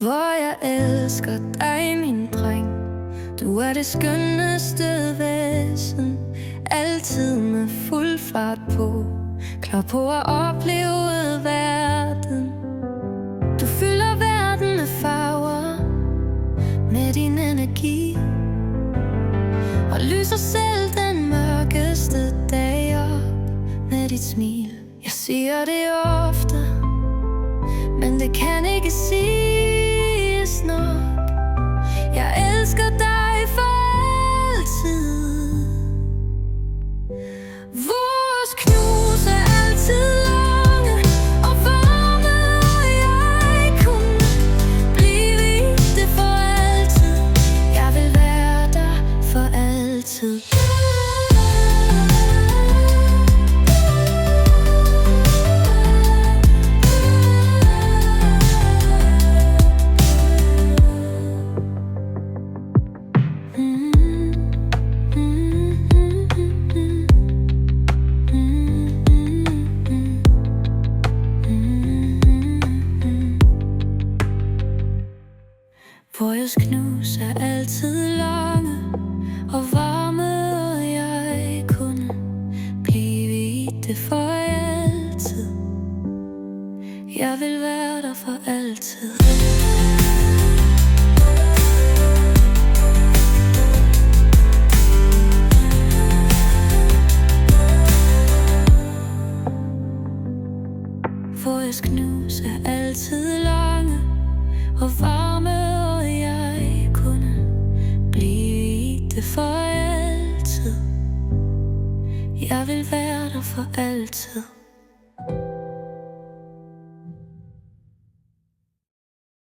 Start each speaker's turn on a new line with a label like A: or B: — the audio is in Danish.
A: Hvor jeg elsker dig, min dreng. Du er det skønneste væsen, altid med fuld fart på, klar på at opleve verden. Du fylder verden med farver, med din energi, og lyser selv den mørkeste dag op med dit smil. Jeg siger det ofte, men det kan ikke siges nok. Jeg elsker dig for altid. Vores knus er altid lange og varme, og jeg kunne blive i det for altid. Jeg vil være der for altid. Vores knus er altid lange og varme, og jeg kunne blive i det for altid. Jeg vil være der for altid. Vores knus er altid lange og varme, for altid. Jeg vil være der for altid.